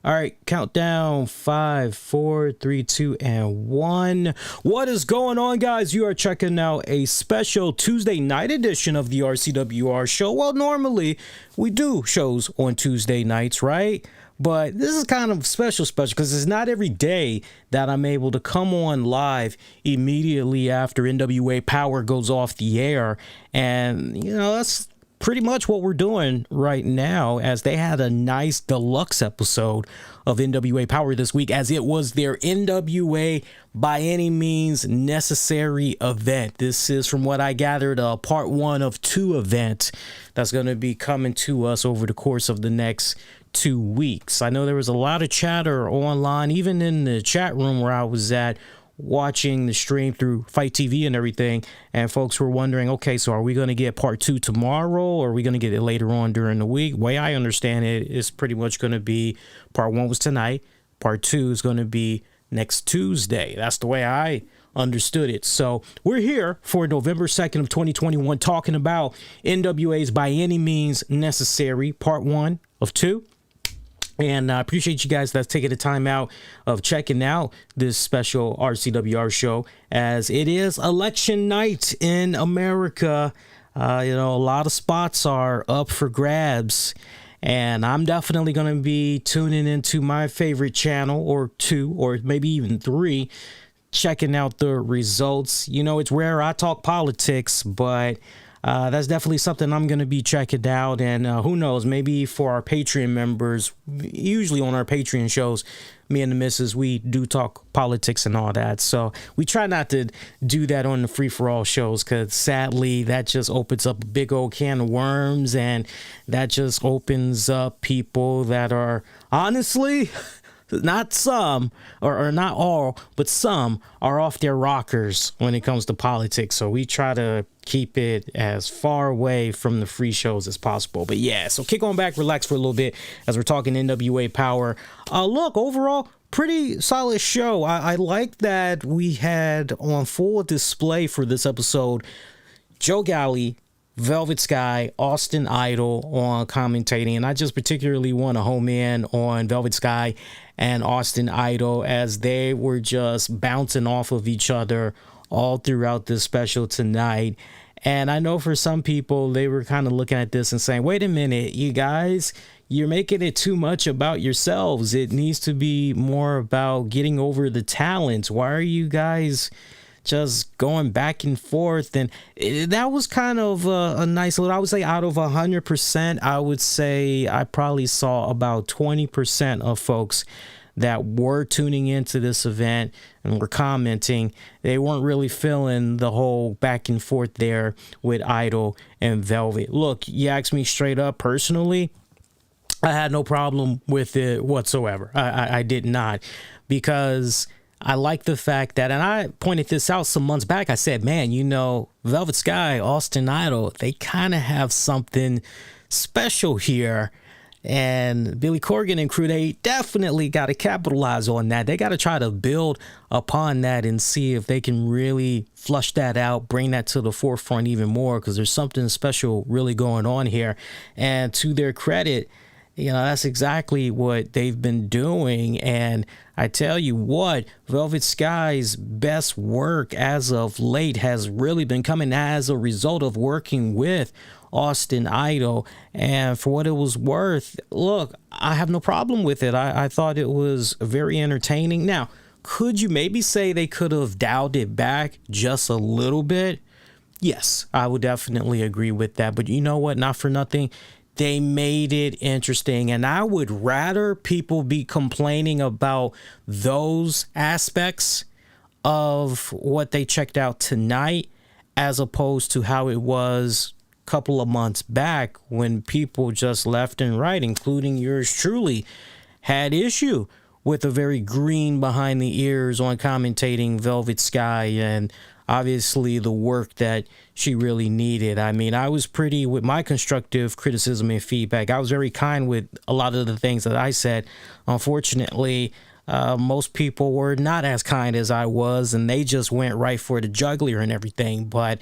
All right, countdown 5, 4, 3, 2, and 1. What is going on, guys? You are checking out a special Tuesday night edition of the RCWR show. Well, normally we do shows on Tuesday nights, right? But this is kind of special because it's not every day that I'm able to come on live immediately after NWA Power goes off the air. And, you know, that's pretty much what we're doing right now, as they had a nice deluxe episode of NWA Power this week, as it was their NWA by any means necessary event. This is, from what I gathered, a part 1 of 2 event that's going to be coming to us over the course of the next 2 weeks. I know there was a lot of chatter online, even in the chat room where I was at, watching the stream through Fight TV and everything, and folks were wondering, okay, so are we going to get part 2 tomorrow, or are we going to get it later on during the week? The way I understand it is pretty much going to be part 1 was tonight, part 2 is going to be next Tuesday. That's the way I understood it. So we're here for November 2nd of 2021 talking about NWA's By Any Means Necessary, part 1 of 2. And I appreciate you guys that's taking the time out of checking out this special RCWR show, as it is election night in America. You know, a lot of spots are up for grabs, and I'm definitely going to be tuning into my favorite channel, or 2, or maybe even 3, checking out the results. You know, it's rare I talk politics, but that's definitely something I'm going to be checking out. And who knows, maybe for our Patreon members, usually on our Patreon shows, me and the missus, we do talk politics and all that. So we try not to do that on the free-for-all shows, because sadly, that just opens up a big old can of worms, and that just opens up people that are honestly... not some, or not all, but some are off their rockers when it comes to politics. So we try to keep it as far away from the free shows as possible. But yeah, so kick on back, relax for a little bit as we're talking NWA Power. Look, overall, pretty solid show. I like that we had on full display for this episode Joe Galli, Velvet Sky, Austin Idol on commentating, and I just particularly want to home in on Velvet Sky and Austin Idol, as they were just bouncing off of each other all throughout this special tonight. And I know for some people, they were kind of looking at this and saying, wait a minute, you guys, you're making it too much about yourselves. It needs to be more about getting over the talents. Why are you guys just going back and forth? And that was kind of a nice little, I would say out of 100%, I would say I probably saw about 20% of folks that were tuning into this event and were commenting. They weren't really feeling the whole back and forth there with Idol and Velvet. Look, you asked me straight up personally, I had no problem with it whatsoever. I did not, because I like the fact that, and I pointed this out some months back, I said, man, you know, Velvet Sky, Austin Idol, they kind of have something special here. And Billy Corgan and crew, they definitely got to capitalize on that. They got to try to build upon that and see if they can really flush that out, bring that to the forefront even more, because there's something special really going on here. And to their credit, you know, that's exactly what they've been doing. And I tell you what, Velvet Sky's best work as of late has really been coming as a result of working with Austin Idol. And for what it was worth, look, I have no problem with it. I thought it was very entertaining. Now, could you maybe say they could have dialed it back just a little bit? Yes, I would definitely agree with that. But you know what? Not for nothing, they made it interesting. And I would rather people be complaining about those aspects of what they checked out tonight, as opposed to how it was a couple of months back, when people just left and right, including yours truly, had issue with a very green behind the ears on commentating Velvet Sky, and obviously the work that she really needed. I mean, I was pretty, with my constructive criticism and feedback, I was very kind with a lot of the things that I said. Unfortunately, most people were not as kind as I was, and they just went right for the jugular and everything. But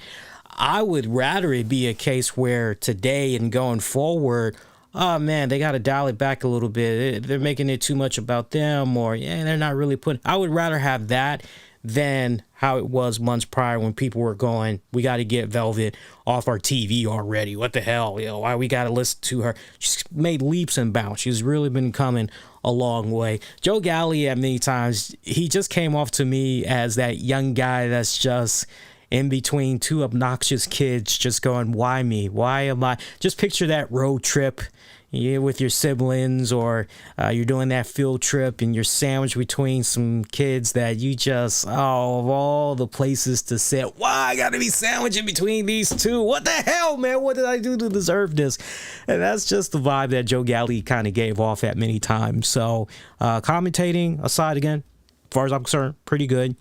I would rather it be a case where today and going forward, oh man, they got to dial it back a little bit. They're making it too much about them, or yeah, they're not really putting. I would rather have that than how it was months prior when people were going, we got to get Velvet off our TV already. What the hell? You know, why we got to listen to her? She's made leaps and bounds. She's really been coming a long way. Joe Galli, at many times, he just came off to me as that young guy that's just in between two obnoxious kids just going, why me? Why am I? Just picture that road trip with your siblings, or you're doing that field trip and you're sandwiched between some kids that you just, oh, of all the places to sit, why I gotta be sandwiched in between these two? What the hell, man? What did I do to deserve this? And that's just the vibe that Joe Galli kind of gave off at many times. So commentating aside, again, as far as I'm concerned, pretty good.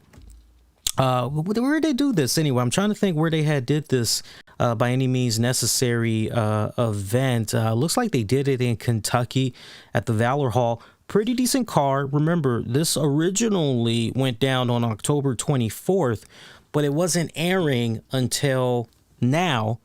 Where did they do this anyway? I'm trying to think where they had did this by any means necessary event. Looks like they did it in Kentucky at the Valor Hall. Pretty decent card. Remember, this originally went down on October 24th, but it wasn't airing until now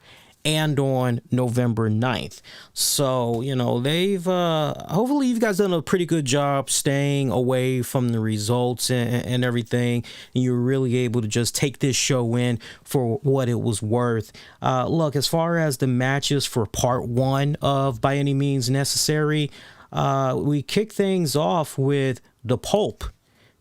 and on November 9th. So, you know, they've hopefully you guys done a pretty good job staying away from the results and everything. And you're really able to just take this show in for what it was worth. Look, as far as the matches for part one of By Any Means Necessary, we kick things off with the Pope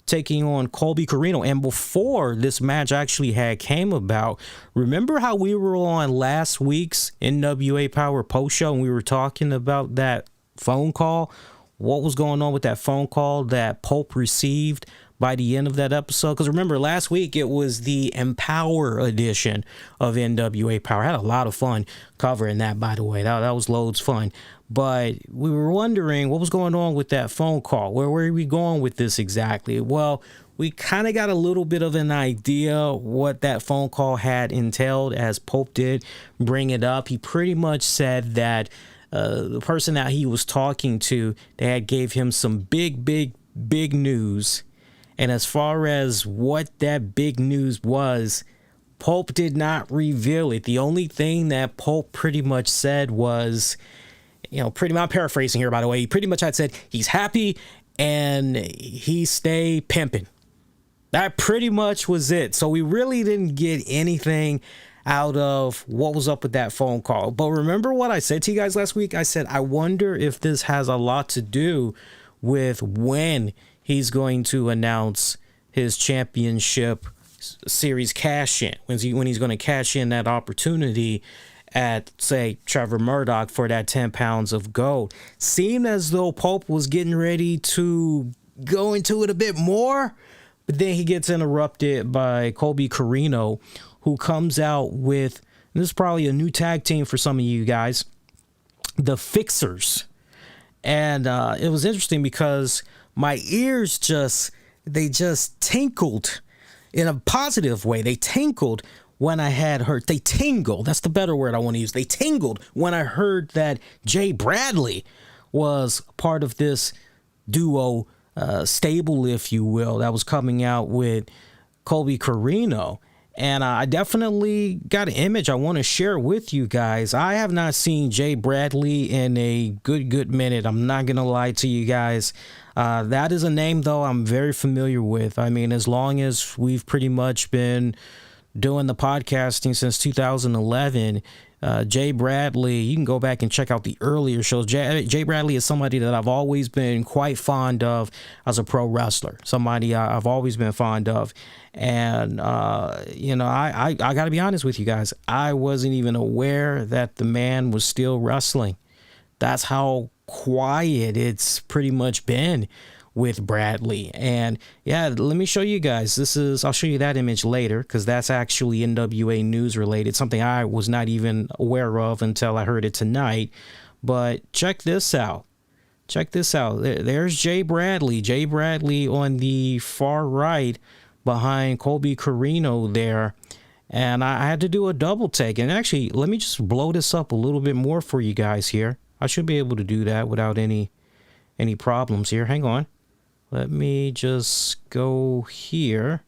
taking on Colby Corino. And before this match actually had came about, remember how we were on last week's NWA Power post show and we were talking about that phone call? What was going on with that phone call that Pope received by the end of that episode? Because remember, last week it was the Empower edition of NWA Power. I had a lot of fun covering that, by the way. That was loads fun. But we were wondering what was going on with that phone call. Where are we going with this exactly? Well, we kind of got a little bit of an idea what that phone call had entailed, as Pope did bring it up. He pretty much said that the person that he was talking to, they had gave him some big news. And as far as what that big news was, Pope did not reveal it. The only thing that Pope pretty much said was, you know, pretty much, I'm paraphrasing here, by the way, he pretty much had said he's happy and he stay pimping. That pretty much was it. So we really didn't get anything out of what was up with that phone call. But remember what I said to you guys last week? I said, I wonder if this has a lot to do with when he's going to announce his championship series cash in, when he's going to cash in that opportunity at, say, Trevor Murdoch for that 10 pounds of gold. Seemed as though Pope was getting ready to go into it a bit more, but then he gets interrupted by Colby Corino, who comes out with, and this is probably a new tag team for some of you guys, the Fixers. And it was interesting because my ears just tinkled in a positive way. They tinkled when I had heard, they tingled, that's the better word I want to use. They tingled when I heard that Jay Bradley was part of this duo stable, if you will, that was coming out with Colby Corino. And I definitely got an image I want to share with you guys. I have not seen Jay Bradley in a good minute. I'm not going to lie to you guys. That is a name, though, I'm very familiar with. I mean, as long as we've pretty much been doing the podcasting since 2011, Jay Bradley, you can go back and check out the earlier shows. Jay Bradley is somebody that I've always been quite fond of as a pro wrestler, somebody I've always been fond of. And, you know, I got to be honest with you guys. I wasn't even aware that the man was still wrestling. That's how quiet it's pretty much been with Bradley. And yeah, let me show you guys. I'll show you that image later, because that's actually NWA news related, something I was not even aware of until I heard it tonight. But check this out. Check this out. There's Jay Bradley. Jay Bradley on the far right behind Colby Corino there. And I had to do a double take. And actually, let me just blow this up a little bit more for you guys here. I should be able to do that without any problems here. Hang on. Let me just go here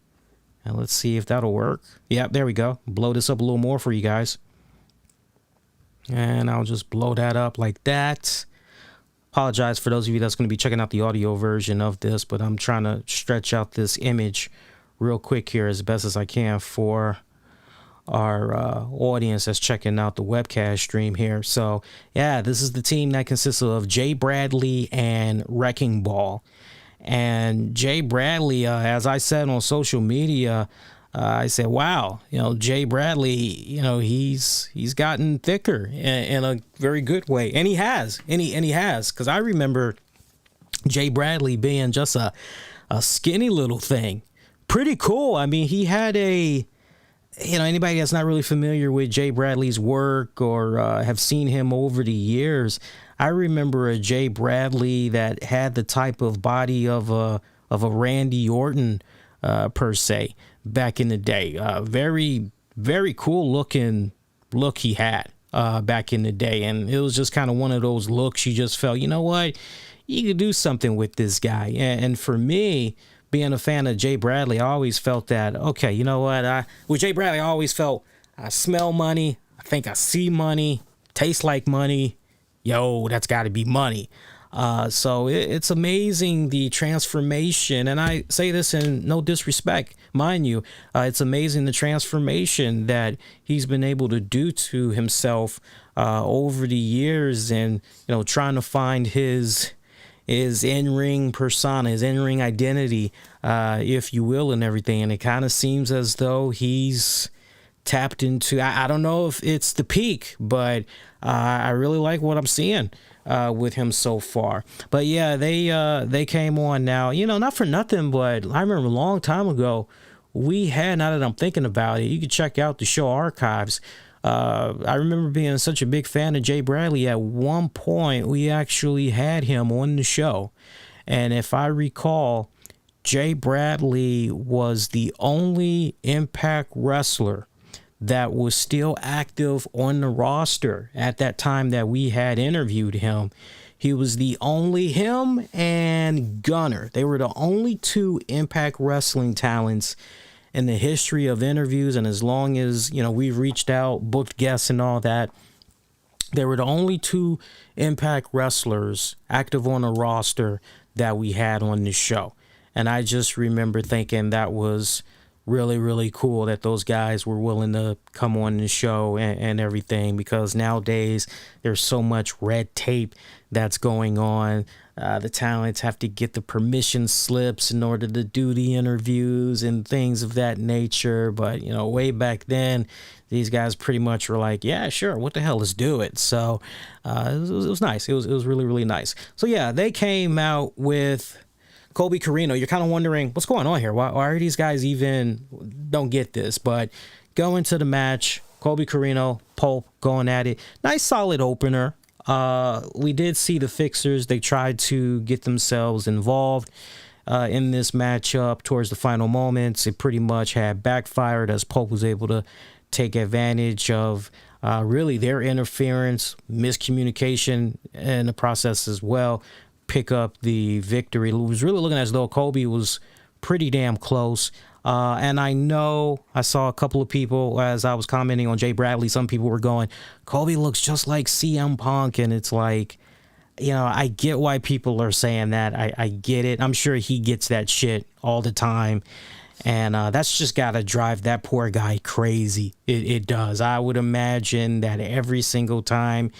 and let's see if that'll work. Yep, there we go. Blow this up a little more for you guys. And I'll just blow that up like that. Apologize for those of you that's going to be checking out the audio version of this, but I'm trying to stretch out this image real quick here as best as I can for our audience that's checking out the webcast stream here. So yeah, this is the team that consists of Jay Bradley and Wrecking Ball. And Jay Bradley, as I said on social media, I said, wow, Jay Bradley, he's gotten thicker in a very good way. And he has, and he has, because I remember Jay Bradley being just a skinny little thing. Pretty cool. I mean, he had anybody that's not really familiar with Jay Bradley's work or have seen him over the years, I remember a Jay Bradley that had the type of body of a Randy Orton per se back in the day. Very, very cool looking look he had back in the day. And it was just kind of one of those looks you just felt, you know what, you could do something with this guy. And for me, being a fan of Jay Bradley, I always felt that, okay, you know what, with Jay Bradley, I always felt I smell money. I think I see money, taste like money. Yo, that's got to be money. So it's amazing the transformation, and I say this in no disrespect, mind you, it's amazing the transformation that he's been able to do to himself over the years, and trying to find his in-ring persona, his in-ring identity, if you will, and everything. And it kind of seems as though he's tapped into, I don't know if it's the peak, but I really like what I'm seeing with him so far. But yeah, they came on now, not for nothing, but I remember a long time ago we had, now that I'm thinking about it, you can check out the show archives. I remember being such a big fan of Jay Bradley. At one point we actually had him on the show, and if I recall, Jay Bradley was the only Impact wrestler that was still active on the roster at that time that we had interviewed him. He was the only, him and Gunner, they were the only two Impact Wrestling talents in the history of interviews. And as long as, we've reached out, booked guests and all that, they were the only two Impact wrestlers active on the roster that we had on the show. And I just remember thinking that was really, really cool that those guys were willing to come on the show and everything, because nowadays there's so much red tape that's going on. The talents have to get the permission slips in order to do the interviews and things of that nature. But, way back then, these guys pretty much were like, yeah, sure, what the hell, let's do it. So it was nice. It was really, really nice. So yeah, they came out with Colby Corino. You're kind of wondering what's going on here. Why are these guys even, don't get this, but go into the match, Colby Corino, Pulp going at it. Nice solid opener. We did see the Fixers. They tried to get themselves involved in this matchup towards the final moments. It pretty much had backfired as Pulp was able to take advantage of really their interference, miscommunication in the process as well, pick up the victory. It was really looking as though Colby was pretty damn close. And I know I saw a couple of people, as I was commenting on Jay Bradley, some people were going, Colby looks just like CM Punk. And it's like, I get why people are saying that. I get it. I'm sure he gets that shit all the time. And that's just got to drive that poor guy crazy. It does. I would imagine that every single time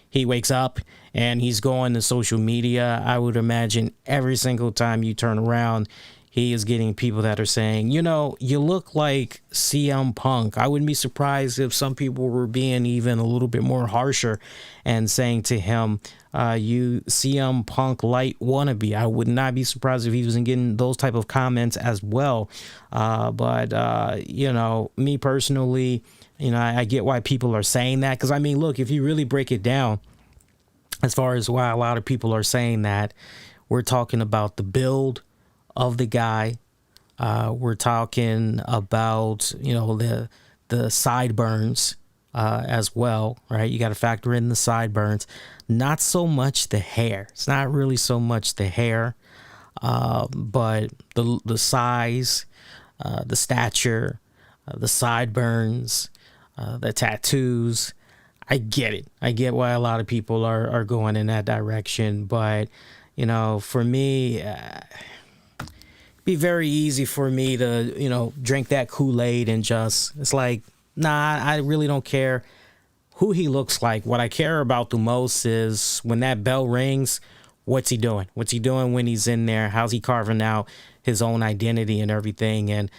he wakes up and he's going to social media, I would imagine every single time you turn around, he is getting people that are saying, you look like CM Punk. I wouldn't be surprised if some people were being even a little bit more harsher and saying to him, you CM Punk light wannabe. I would not be surprised if he wasn't getting those type of comments as well. But me personally, I get why people are saying that. Because, I mean, look, if you really break it down, as far as why a lot of people are saying that, we're talking about the build of the guy. We're talking about, the sideburns as well, right? You got to factor in the sideburns. Not so much the hair. It's not really so much the hair, but the size, the stature, the sideburns, the tattoos. I get it. I get why a lot of people are going in that direction. But, you know, for me, be very easy for me to, you know, drink that Kool-Aid and just, it's like, nah, I really don't care who he looks like. What I care about the most is when that bell rings, what's he doing? What's he doing when he's in there? How's he carving out his own identity and everything? And,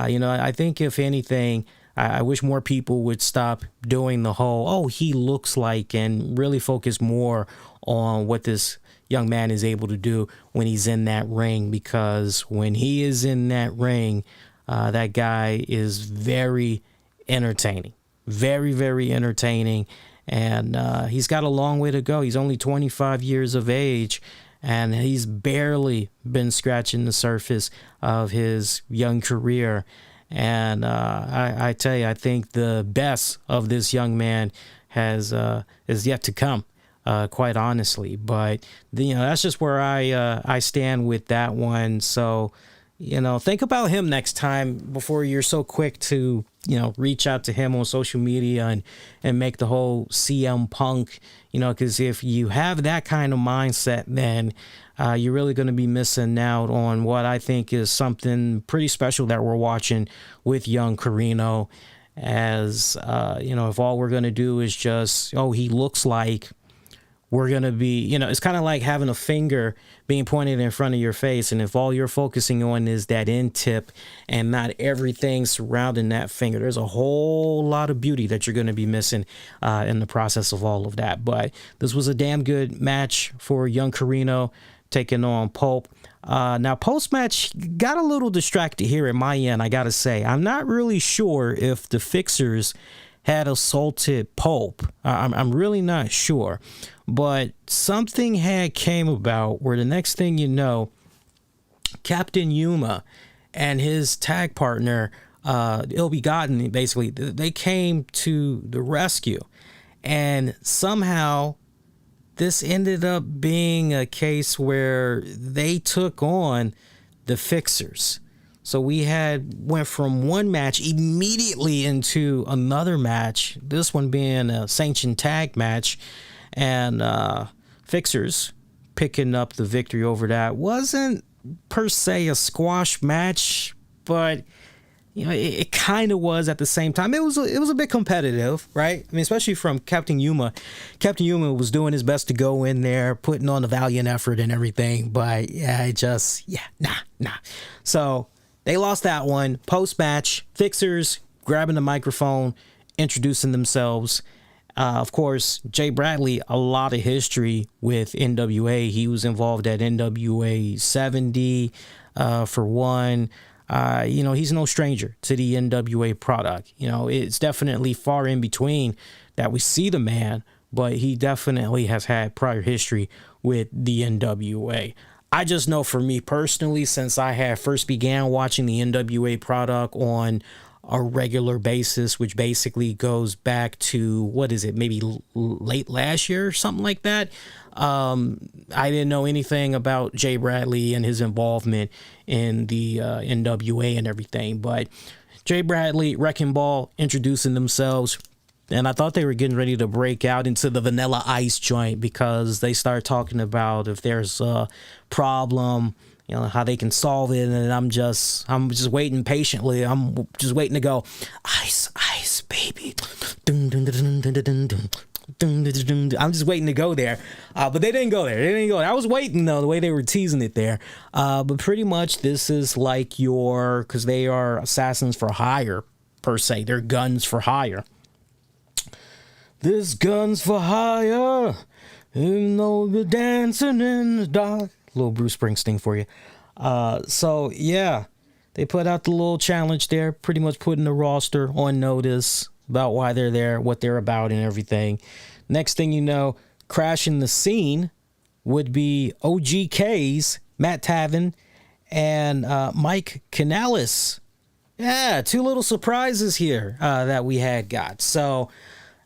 you know, I think if anything, I wish more people would stop doing the whole, oh, he looks like, and really focus more on what this young man is able to do when he's in that ring. Because when he is in that ring, that guy is very entertaining. Very, very entertaining. And he's got a long way to go. He's only 25 years of age, and he's barely been scratching the surface of his young career. And I tell you, I think the best of this young man is yet to come, quite honestly. But you know, that's just where I stand with that one. So, you know, think about him next time before you're so quick to, you know, reach out to him on social media and make the whole CM Punk, you know, because if you have that kind of mindset, then you're really going to be missing out on what I think is something pretty special that we're watching with young Corino. As, you know, if all we're going to do is just, oh, he looks like, we're going to be, you know, it's kind of like having a finger being pointed in front of your face. And if all you're focusing on is that end tip and not everything surrounding that finger, there's a whole lot of beauty that you're going to be missing in the process of all of that. But this was a damn good match for young Corino taking on Pulp. Now, post-match, got a little distracted here at my end, I got to say. I'm not really sure if the Fixers had assaulted Pulp. I'm really not sure. But something had came about where the next thing you know, Captain Yuma and his tag partner, Ill Begotten, basically, they came to the rescue. And somehow this ended up being a case where they took on the Fixers. So we went from one match immediately into another match, this one being a sanctioned tag match, and Fixers picking up the victory over that. Wasn't per se a squash match, but you know, it kind of was at the same time. It was a bit competitive, right? I mean, especially from Captain Yuma. Captain Yuma was doing his best to go in there, putting on a valiant effort and everything, but nah. So they lost that one. Post-match, Fixers grabbing the microphone, introducing themselves. Of course, Jay Bradley, a lot of history with NWA. He was involved at NWA 70 for one. You know, he's no stranger to the NWA product. You know, it's definitely far in between that we see the man, but he definitely has had prior history with the NWA. I just know for me personally, since I had first began watching the NWA product on a regular basis, which basically goes back to, what is it, maybe late last year or something like that. I didn't know anything about Jay Bradley and his involvement in the NWA and everything, but Jay Bradley, Wrecking Ball introducing themselves, and I thought they were getting ready to break out into the Vanilla Ice joint because they start talking about if there's a problem, you know, how they can solve it, and I'm just waiting patiently. I'm just waiting to go, ice, ice, baby. Dun, dun, dun, dun, dun, dun, dun. I'm just waiting to go there, but they didn't go there. I was waiting though, the way they were teasing it there. But pretty much this is like because they are assassins for hire per se. They're guns for hire. This gun's for hire, even though you're dancing in the dark. Little Bruce Springsteen for you. So yeah, they put out the little challenge there, pretty much putting the roster on notice about why they're there, what they're about, and everything. Next thing you know, crashing the scene would be OGK's Matt Taven and Mike Canales. Yeah, two little surprises here that we had got. So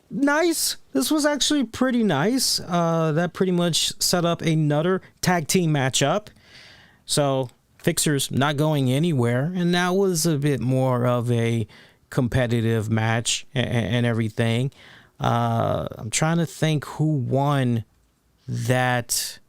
nice. This was actually pretty nice. That pretty much set up another tag team matchup. So Fixers not going anywhere, and that was a bit more of a competitive match and everything. I'm trying to think who won that.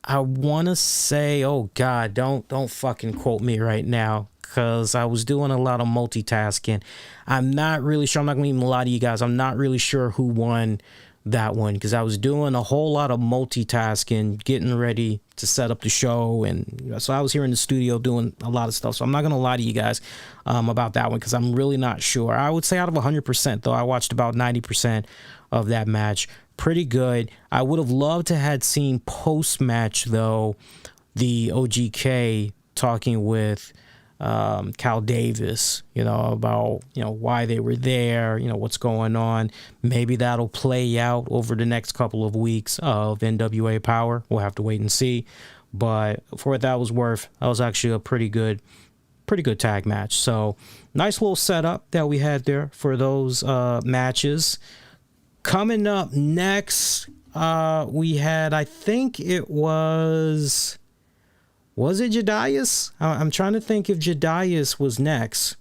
I want to say, oh God, don't fucking quote me right now, because I was doing a lot of multitasking. I'm not really sure. I'm not going to even lie to you guys. I'm not really sure who won that one, because I was doing a whole lot of multitasking, getting ready to set up the show. And so I was here in the studio doing a lot of stuff. So I'm not going to lie to you guys about that one, because I'm really not sure. I would say out of 100%, though, I watched about 90% of that match. Pretty good. I would have loved to had seen post-match, though, the OGK talking with Cal Davis, about, why they were there, what's going on. Maybe that'll play out over the next couple of weeks of NWA Power. We'll have to wait and see. But for what that was worth, that was actually a pretty good tag match. So nice little setup that we had there for those matches. Coming up next, we had, I think it was it Jedias? I'm trying to think if Jedias was next.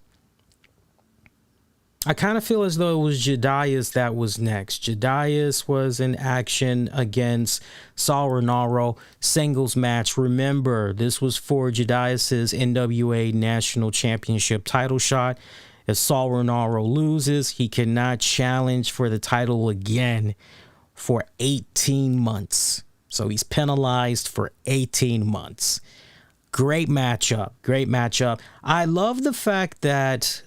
I kind of feel as though it was Jedias that was next. Jedias was in action against Saul Renaro, singles match. Remember, this was for Jedias's NWA National Championship title shot. If Saul Renaro loses, he cannot challenge for the title again for 18 months. So he's penalized for 18 months. Great matchup. I love the fact that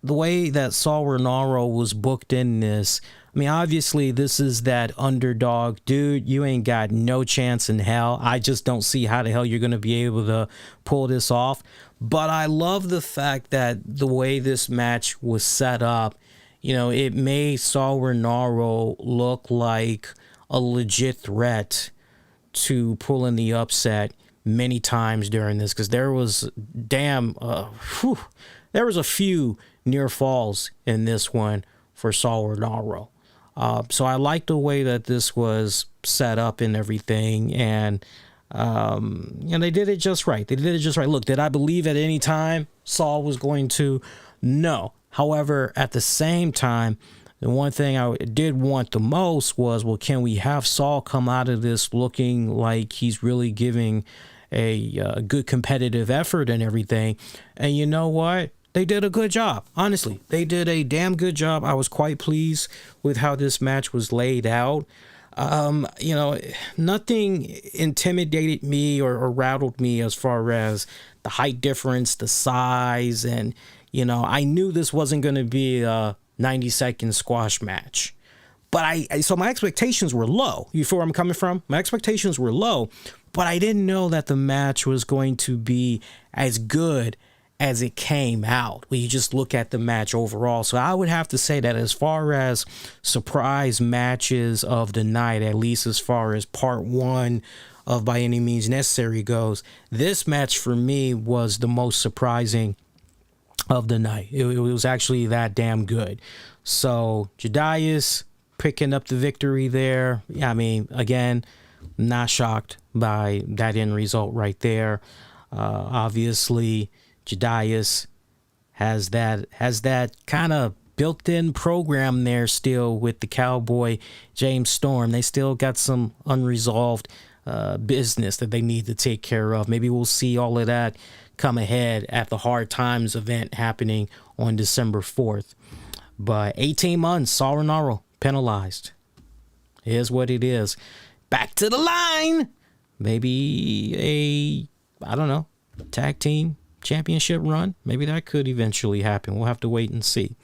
the way that Saul Renaro was booked in this. I mean, obviously, this is that underdog. Dude, you ain't got no chance in hell. I just don't see how the hell you're going to be able to pull this off. But I love the fact that the way this match was set up, it made Saul Renaro look like a legit threat to pulling the upset many times during this, because there was there was a few near falls in this one for Saul Renaro. So I like the way that this was set up and everything, and they did it just right. Look, did I believe at any time Saul was going to? No. However, at the same time, the one thing I did want the most was, well, can we have Saul come out of this looking like he's really giving a good competitive effort and everything? And you know what? They did a good job. Honestly, they did a damn good job. I was quite pleased with how this match was laid out. Nothing intimidated me or rattled me as far as the height difference, the size, and, I knew this wasn't going to be a 90-second squash match. But so my expectations were low. You feel where I'm coming from? My expectations were low, but I didn't know that the match was going to be as good as it came out when you just look at the match overall. So I would have to say that as far as surprise matches of the night, at least as far as part one of By Any Means Necessary goes, this match for me was the most surprising of the night. It was actually that damn good. So Jedias picking up the victory there. I mean, again, not shocked by that end result right there. Obviously, Jedias has that kind of built-in program there still with the Cowboy James Storm. They still got some unresolved business that they need to take care of. Maybe we'll see all of that come ahead at the Hard Times event happening on December 4th. But 18 months, Saul Renaro penalized. Here's what it is. Back to the line. Maybe tag team championship run. Maybe that could eventually happen. We'll have to wait and see.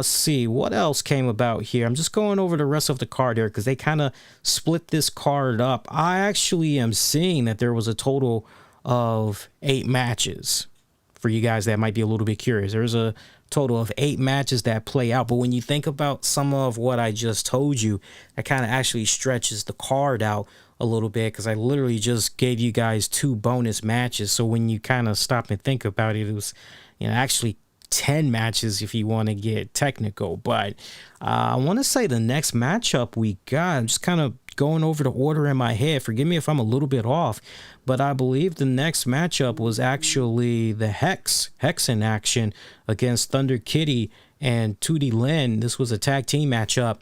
See what else came about here. I'm just going over the rest of the card here because they kind of split this card up. I actually am seeing that there was a total of 8 matches. For you guys that might be a little bit curious, there's a total of 8 matches that play out. But when you think about some of what I just told you, that kind of actually stretches the card out a little bit, because I literally just gave you guys 2 bonus matches. So when you kind of stop and think about it, it was, actually 10 matches if you want to get technical. But I want to say the next matchup we got, I'm just kind of going over the order in my head. Forgive me if I'm a little bit off, but I believe the next matchup was actually the Hex in action against Thunder Kitty and Tootie Lynn. This was a tag team matchup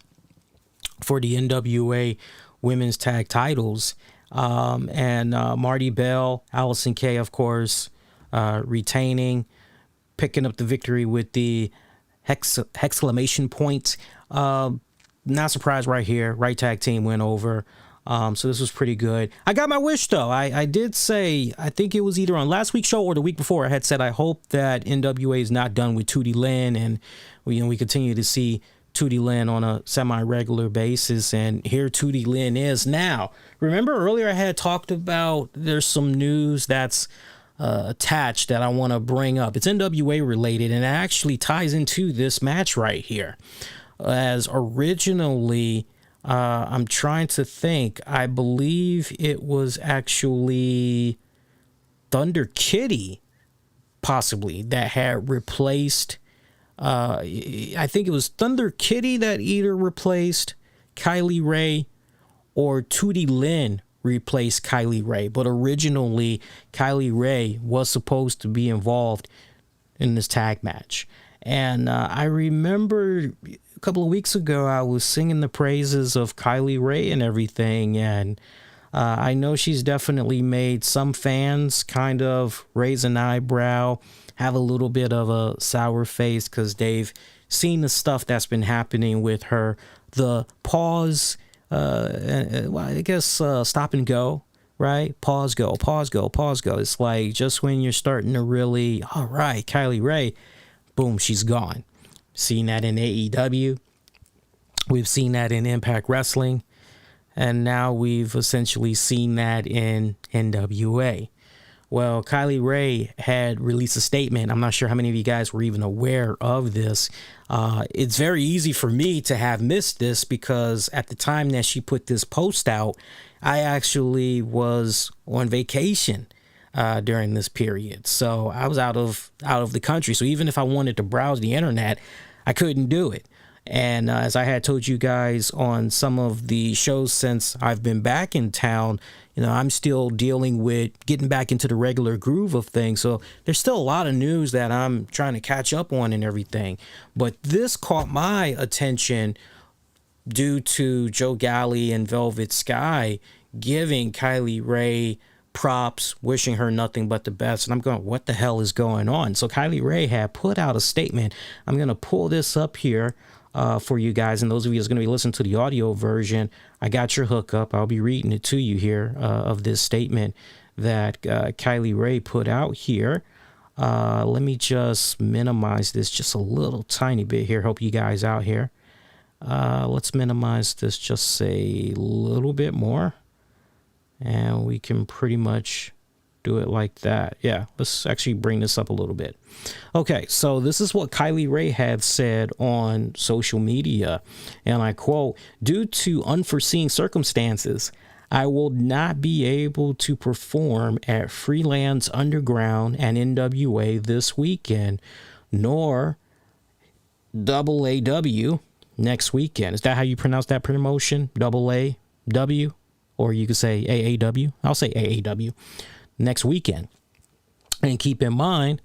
for the NWA women's tag titles. And Marty Bell, Allison Kay, of course, retaining, picking up the victory with the exclamation point. Not surprised right here. Right tag team went over. So this was pretty good. I got my wish, though. I did say, I think it was either on last week's show or the week before, I had said I hope that NWA is not done with Tootie Lynn, and we continue to see Tootie Lynn on a semi-regular basis, and here Tootie Lynn is now. Remember earlier I had talked about there's some news that's attached that I want to bring up. It's NWA related, and it actually ties into this match right here. As originally, I'm trying to think, I believe it was actually Thunder Kitty, possibly, that had replaced, I think it was Thunder Kitty that either replaced Kylie Rae or Tootie Lynn replaced Kylie Rae. But originally, Kylie Rae was supposed to be involved in this tag match. And I remember a couple of weeks ago, I was singing the praises of Kylie Rae and everything. And I know she's definitely made some fans kind of raise an eyebrow, have a little bit of a sour face because they've seen the stuff that's been happening with her. The pause, I guess stop and go, right? Pause, go, pause, go, pause, go. It's like just when you're starting to really, all right, Kylie Rae, boom, she's gone. Seen that in AEW. We've seen that in Impact Wrestling. And now we've essentially seen that in NWA. Well, Kylie Rae had released a statement. I'm not sure how many of you guys were even aware of this. It's very easy for me to have missed this because at the time that she put this post out, I actually was on vacation during this period. So I was out of the country. So even if I wanted to browse the internet, I couldn't do it. And as I had told you guys on some of the shows since I've been back in town, I'm still dealing with getting back into the regular groove of things. So there's still a lot of news that I'm trying to catch up on and everything. But this caught my attention due to Joe Galli and Velvet Sky giving Kylie Rae props, wishing her nothing but the best. And I'm going, what the hell is going on? So Kylie Rae had put out a statement. I'm going to pull this up here for you guys. And those of you that's going to be listening to the audio version, I got your hookup. I'll be reading it to you here of this statement that Kylie Rae put out here. Let me just minimize this just a little tiny bit here. Help you guys out here. Let's minimize this just a little bit more. And we can pretty much do it like that. Yeah, let's actually bring this up a little bit. Okay, so this is what Kylie Rae had said on social media. And I quote, "Due to unforeseen circumstances, I will not be able to perform at Freelance Underground and NWA this weekend, nor AAW next weekend." Is that how you pronounce that promotion? AAW? Or you could say AAW. I'll say AAW next weekend. And keep in mind,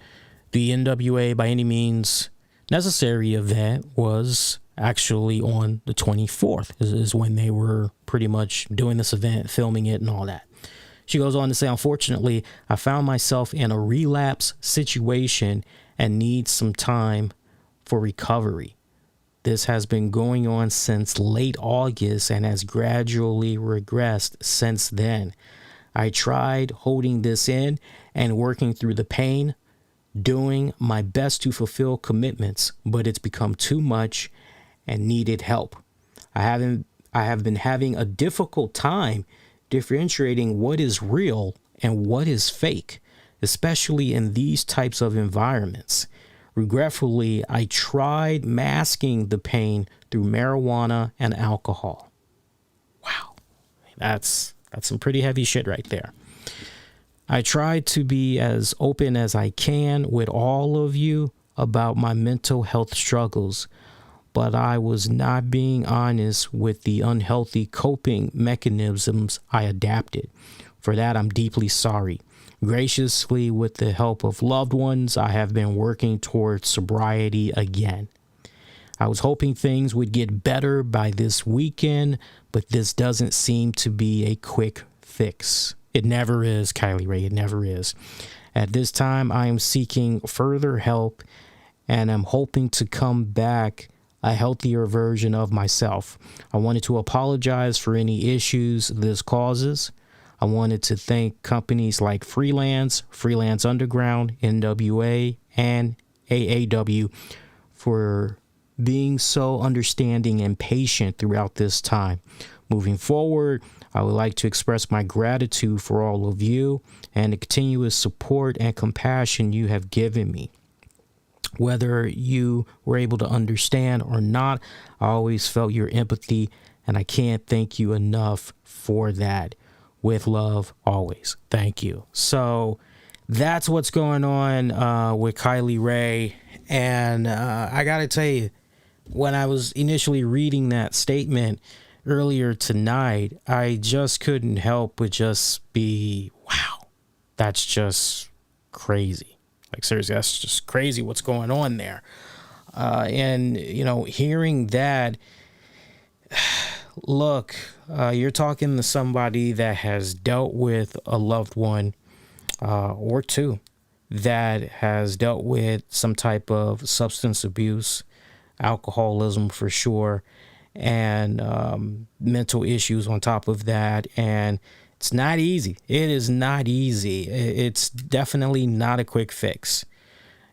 the NWA by any means necessary event was actually on the 24th is when they were pretty much doing this event, filming it and all that. She goes on to say, "Unfortunately, I found myself in a relapse situation and need some time for recovery. This has been going on since late August and has gradually regressed since then. I tried holding this in and working through the pain, doing my best to fulfill commitments, but it's become too much and needed help. I have been having a difficult time differentiating what is real and what is fake, especially in these types of environments. Regretfully, I tried masking the pain through marijuana and alcohol." Wow, that's some pretty heavy shit right there. "I tried to be as open as I can with all of you about my mental health struggles, but I was not being honest with the unhealthy coping mechanisms I adapted. For that, I'm deeply sorry. Graciously, with the help of loved ones, I have been working towards sobriety again." I was hoping things would get better by this weekend, but this doesn't seem to be a quick fix. It never is, Kylie Rae. It never is. At this time, I am seeking further help, and I'm hoping to come back a healthier version of myself. I wanted to apologize for any issues this causes. I wanted to thank companies like Freelance Underground, NWA, and AAW for being so understanding and patient throughout this time. Moving forward, I would like to express my gratitude for all of you and the continuous support and compassion you have given me. Whether you were able to understand or not, I always felt your empathy, and I can't thank you enough for that. With love, always. Thank you. So that's what's going on with Kylie Rae. And I got to tell you, when I was initially reading that statement earlier tonight, I just couldn't help but just be, wow, that's just crazy. Like, seriously, that's just crazy what's going on there. And, you know, hearing that, look, you're talking to somebody that has dealt with a loved one or two that has dealt with some type of substance abuse, alcoholism for sure, and mental issues on top of that. And it's not easy. It is not easy. It's definitely not a quick fix.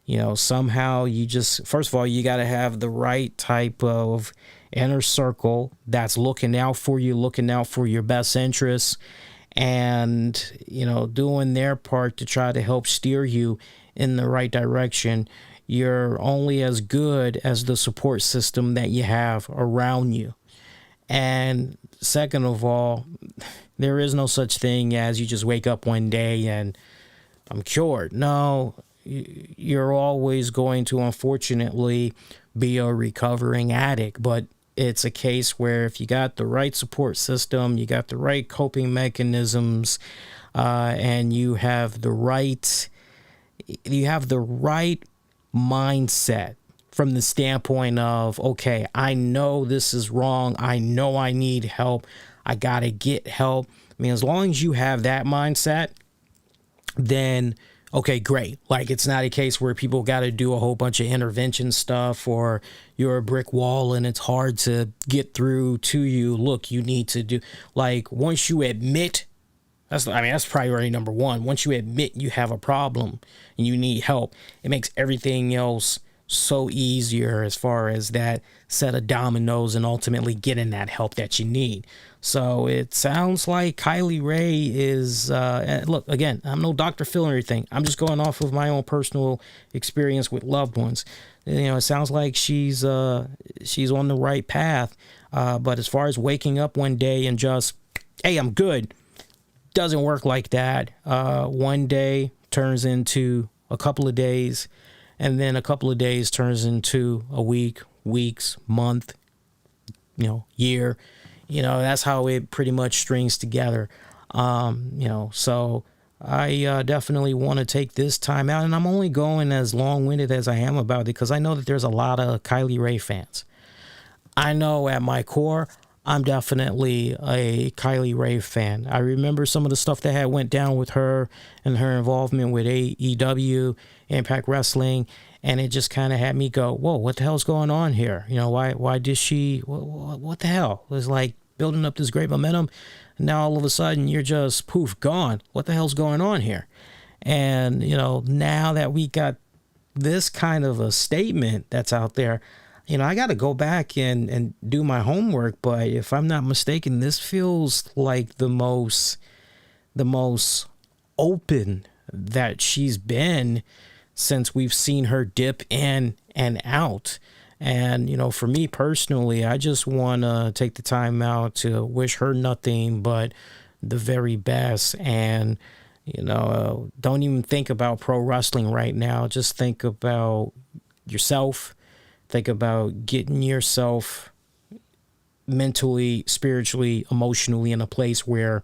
You know, somehow you just, first of all, you got to have the right type of inner circle that's looking out for you, looking out for your best interests, and, you know, doing their part to try to help steer you in the right direction. You're only as good as the support system that you have around you. And second of all, there is no such thing as you just wake up one day and I'm cured. No, you're always going to, unfortunately, be a recovering addict. But it's a case where if you got the right support system, you got the right coping mechanisms, and you have the right mindset from the standpoint of, okay, I know this is wrong. I know I need help. I got to get help. I mean, as long as you have that mindset, then okay, great. Like, it's not a case where people got to do a whole bunch of intervention stuff, or you're a brick wall and it's hard to get through to you. Look, you need to do, like, once you admit, that's priority number one. Once you admit you have a problem and you need help, it makes everything else so easier as far as that set of dominoes and ultimately getting that help that you need. So it sounds like Kylie Rae is, look, again, I'm no Dr. Phil or anything. I'm just going off of my own personal experience with loved ones. You know, it sounds like she's on the right path. But as far as waking up one day and just, hey, I'm good, doesn't work like that. One day turns into a couple of days, and then a couple of days turns into a week, weeks, month, you know, year. You know, that's how it pretty much strings together. You know, so I definitely want to take this time out, and I'm only going as long-winded as I am about it because I know that there's a lot of Kylie Rae fans. I know at my core, I'm definitely a Kylie Rae fan. I remember some of the stuff that had went down with her and her involvement with AEW, Impact Wrestling, and it just kind of had me go, whoa, what the hell's going on here? You know, why did she, what the hell? It was like building up this great momentum, and now all of a sudden you're just, poof, gone. What the hell's going on here? And, you know, now that we got this kind of a statement that's out there, you know, I got to go back and do my homework, but if I'm not mistaken, this feels like the most open that she's been since we've seen her dip in and out. And, you know, for me personally, I just want to take the time out to wish her nothing but the very best. And, you know, don't even think about pro wrestling right now. Just think about yourself. Think about getting yourself mentally, spiritually, emotionally in a place where,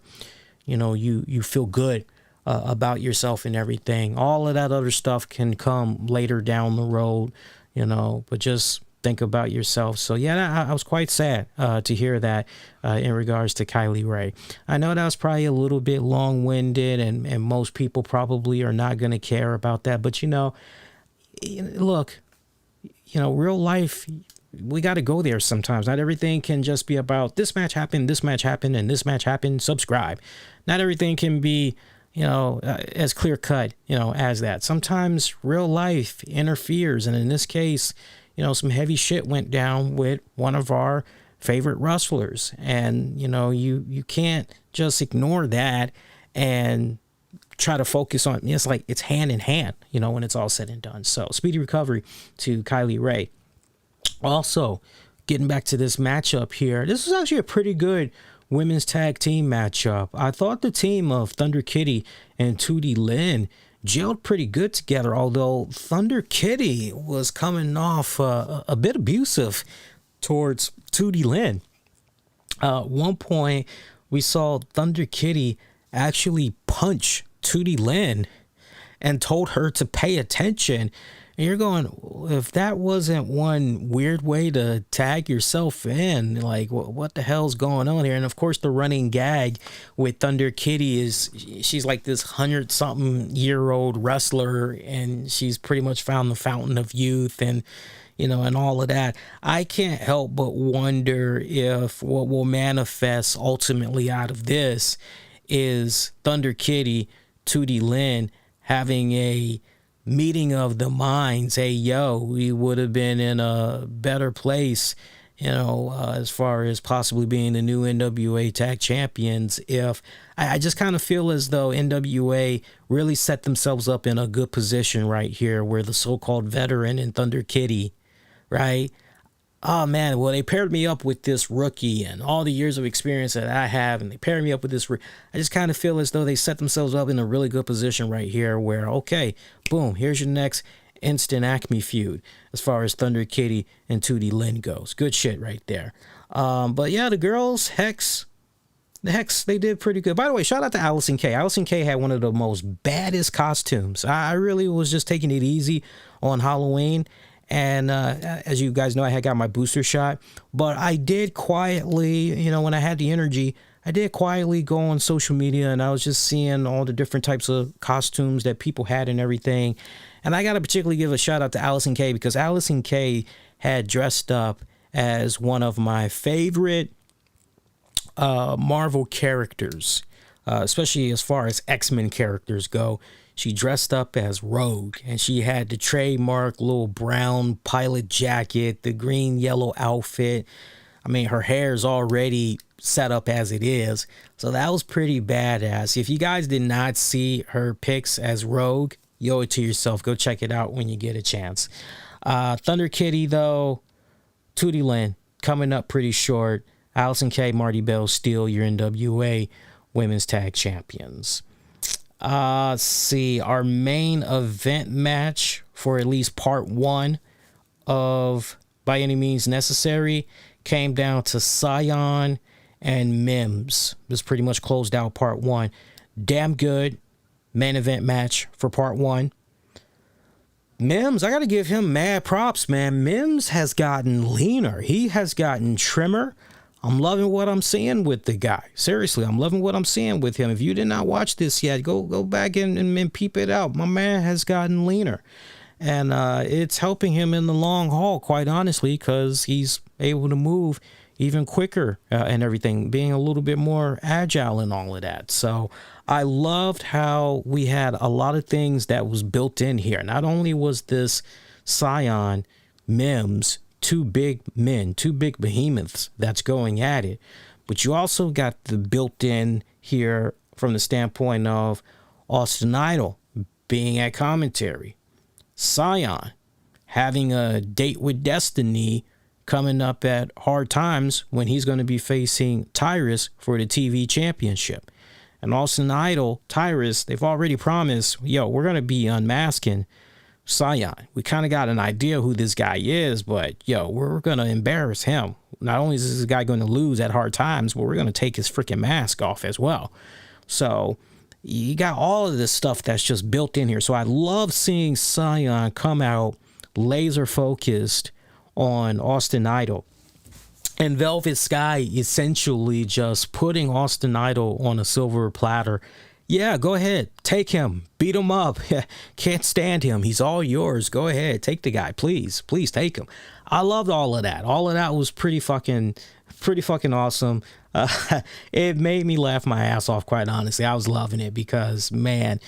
you know, you feel good about yourself and everything. All of that other stuff can come later down the road, you know, but just think about yourself. So yeah, I was quite sad to hear that in regards to Kylie Rae. I know that was probably a little bit long-winded, and most people probably are not going to care about that. But, look, real life, we got to go there sometimes. Not everything can just be about this match happened, and this match happened, subscribe. Not everything can be, as clear cut, as that. Sometimes real life interferes. And in this case, some heavy shit went down with one of our favorite wrestlers. And, you can't just ignore that and try to focus on, it's like it's hand in hand, when it's all said and done. So speedy recovery to Kylie Rae. Also, getting back to this matchup here, this was actually a pretty good women's tag team matchup. I thought the team of Thunder Kitty and Tootie Lynn gelled pretty good together, although Thunder Kitty was coming off a bit abusive towards Tootie Lynn. At one point, we saw Thunder Kitty actually punch Tootie Lynn and told her to pay attention. And you're going, if that wasn't one weird way to tag yourself in, like, what the hell's going on here? And of course, the running gag with Thunder Kitty is she's like this 100-something-year-old wrestler, and she's pretty much found the fountain of youth and, and all of that. I can't help but wonder if what will manifest ultimately out of this is Thunder Kitty, Tootie Lynn having a meeting of the minds. Hey, we would have been in a better place, as far as possibly being the new NWA tag champions, if I just kind of feel as though NWA really set themselves up in a good position right here, where the so-called veteran and Thunder Kitty, right? Oh man, well, they paired me up with this rookie and all the years of experience that I have, and they paired me up with this. I just kind of feel as though they set themselves up in a really good position right here, where, okay, boom, here's your next instant Acme feud as far as Thunder Kitty and Tootie Lynn goes. Good shit right there. But yeah, the girls, the Hex, they did pretty good. By the way, shout out to Allison K. Allison K had one of the most baddest costumes. I really was just taking it easy on Halloween. And as you guys know, I had got my booster shot, but I did quietly, when I had the energy, I did quietly go on social media, and I was just seeing all the different types of costumes that people had and everything. And I got to particularly give a shout out to Allison K, because Allison K had dressed up as one of my favorite Marvel characters, especially as far as X-Men characters go. She dressed up as Rogue, and she had the trademark little brown pilot jacket, the green yellow outfit. I mean, her hair is already set up as it is, so that was pretty badass. If you guys did not see her pics as Rogue, you owe it to yourself. Go check it out when you get a chance. Thunder Kitty, though, Tootie Lynn, coming up pretty short. Allison K, Marty Bell, still your NWA Women's Tag Champions. Let's see, our main event match for at least part one of By Any Means Necessary came down to Cyon and Mims. This pretty much closed out part one. Damn good main event match for part one. Mims, I got to give him mad props, man. Mims has gotten leaner. He has gotten trimmer. I'm loving what I'm seeing with the guy. Seriously, I'm loving what I'm seeing with him. If you did not watch this yet, go back and peep it out. My man has gotten leaner. And it's helping him in the long haul, quite honestly, because he's able to move even quicker and everything, being a little bit more agile and all of that. So I loved how we had a lot of things that was built in here. Not only was this Cyon, Mims, two big men, two big behemoths that's going at it, but you also got the built in here from the standpoint of Austin Idol being at commentary, Cyon having a date with Destiny coming up at Hard Times when he's going to be facing Tyrus for the TV championship. And Austin Idol, Tyrus, they've already promised, we're going to be unmasking Cyon. We kind of got an idea who this guy is, but we're going to embarrass him. Not only is this guy going to lose at Hard Times, but we're going to take his freaking mask off as well. So you got all of this stuff that's just built in here. So I love seeing Cyon come out laser focused on Austin Idol. And Velvet Sky essentially just putting Austin Idol on a silver platter. Yeah, go ahead. Take him. Beat him up. Can't stand him. He's all yours. Go ahead. Take the guy. Please. Please take him. I loved all of that. All of that was pretty fucking awesome. It made me laugh my ass off, quite honestly. I was loving it because, man,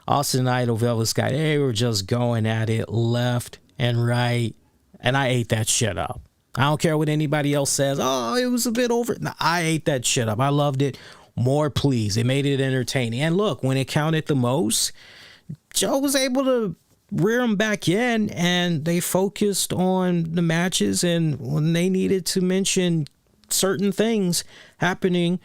Austin Idol, Velvet Sky, they were just going at it left and right. And I ate that shit up. I don't care what anybody else says. Oh, it was a bit over. No, I ate that shit up. I loved it. More, please. It made it entertaining. And look, when it counted the most, Joe was able to rear them back in, and they focused on the matches. And when they needed to mention certain things happening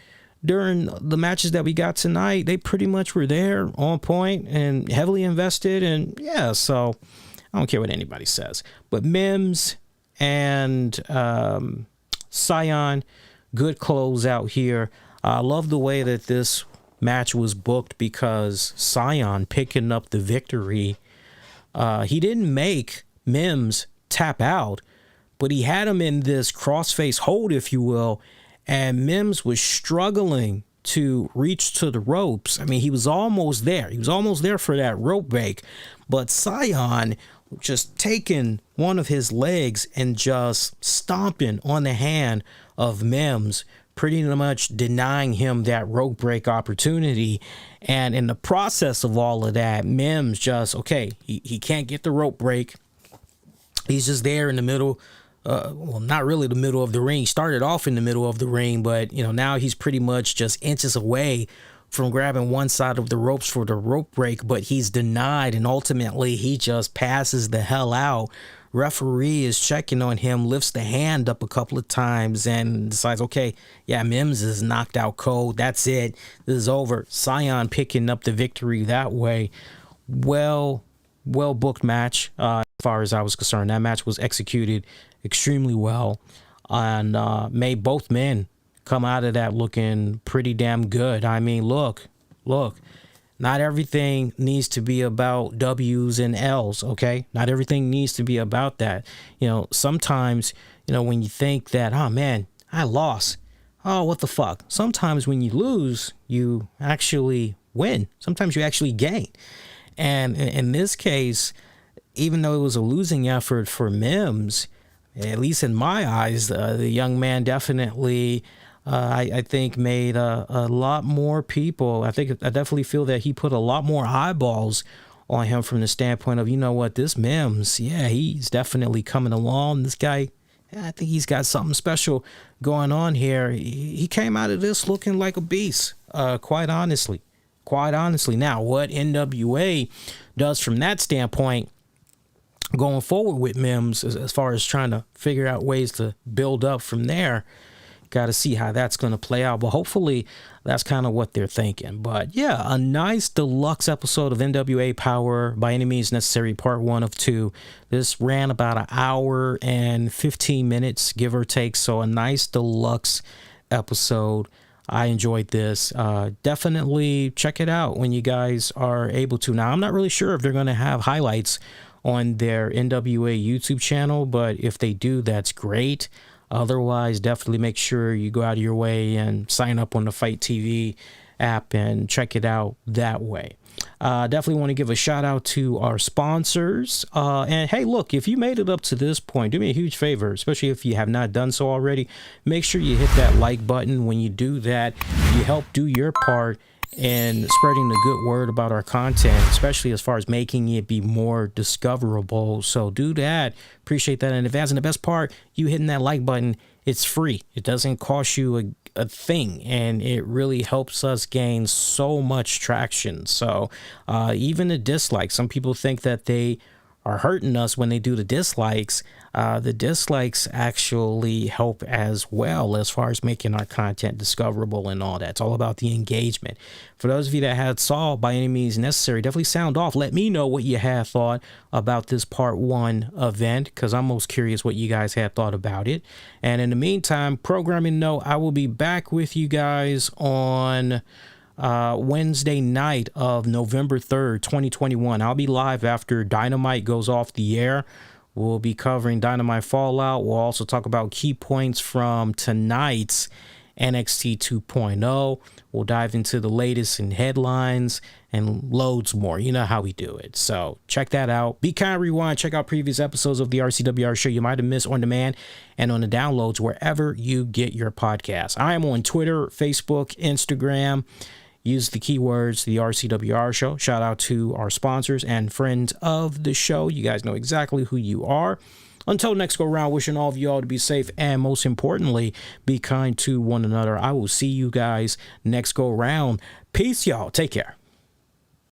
during the matches that we got tonight, they pretty much were there on point and heavily invested. And yeah, so I don't care what anybody says. But Mims and Cyon, good close out here. I love the way that this match was booked because Cyon picking up the victory. He didn't make Mims tap out, but he had him in this crossface hold, if you will, and Mims was struggling to reach to the ropes. I mean, he was almost there. He was almost there for that rope break, but Cyon just taking one of his legs and just stomping on the hand of Mims, pretty much denying him that rope break opportunity. And in the process of all of that, Mims just, okay, he can't get the rope break. He's just there in the middle. Well, not really the middle of the ring. He started off in the middle of the ring, but now he's pretty much just inches away from grabbing one side of the ropes for the rope break, but he's denied, and ultimately he just passes the hell out. Referee is checking on him, lifts the hand up a couple of times and decides, okay, yeah, Mims is knocked out cold. That's it. This is over. Cyon picking up the victory that way. Well booked match. As far as I was concerned, that match was executed extremely well and made both men come out of that looking pretty damn good. I mean, look, not everything needs to be about W's and L's, okay? Not everything needs to be about that. Sometimes, when you think that, oh man, I lost. Oh, what the fuck? Sometimes when you lose, you actually win. Sometimes you actually gain. And in this case, even though it was a losing effort for Mims, at least in my eyes, the young man definitely, I think, made a lot more people. I definitely feel that he put a lot more eyeballs on him from the standpoint of, this Mims, yeah, he's definitely coming along. This guy, I think he's got something special going on here. He came out of this looking like a beast, quite honestly. Now, what NWA does from that standpoint, going forward with Mims, as far as trying to figure out ways to build up from there, got to see how that's going to play out. But hopefully that's kind of what they're thinking. But yeah, a nice deluxe episode of NWA POWERRR, By Any Means Necessary, part 1 of 2. This ran about an hour and 15 minutes, give or take. So a nice deluxe episode. I enjoyed this. Definitely check it out when you guys are able to. Now, I'm not really sure if they're going to have highlights on their NWA YouTube channel, but if they do, that's great. Otherwise, definitely make sure you go out of your way and sign up on the Fight TV app and check it out that way. Definitely want to give a shout out to our sponsors. And hey, look, if you made it up to this point, do me a huge favor, especially if you have not done so already. Make sure you hit that like button. When you do that, you help do your part in spreading the good word about our content, especially as far as making it be more discoverable. So do that. Appreciate that in advance. And the best part, you hitting that like button, it's free. It doesn't cost you a thing, and it really helps us gain so much traction. So even the dislikes, some people think that they are hurting us when they do the dislikes. The dislikes actually help as well as far as making our content discoverable and all that. It's all about the engagement. For those of you that had saw By Any Means Necessary, definitely sound off. Let me know what you had thought about this part 1 event, because I'm most curious what you guys had thought about it. And in the meantime, programming note, I will be back with you guys on Wednesday night of November 3rd, 2021. I'll be live after Dynamite goes off the air We'll be covering Dynamite Fallout. We'll also talk about key points from tonight's NXT 2.0. We'll dive into the latest in headlines and loads more. You know how we do it. So check that out. Be Kind, rewind. Check out previous episodes of the RCWR show you might have missed on demand and on the downloads wherever you get your podcasts. I am on Twitter, Facebook, Instagram. Use the keywords, the RCWR show. Shout out to our sponsors and friends of the show. You guys know exactly who you are. Until next go round, wishing all of you all to be safe and most importantly, be kind to one another. I will see you guys next go round. Peace, y'all. Take care.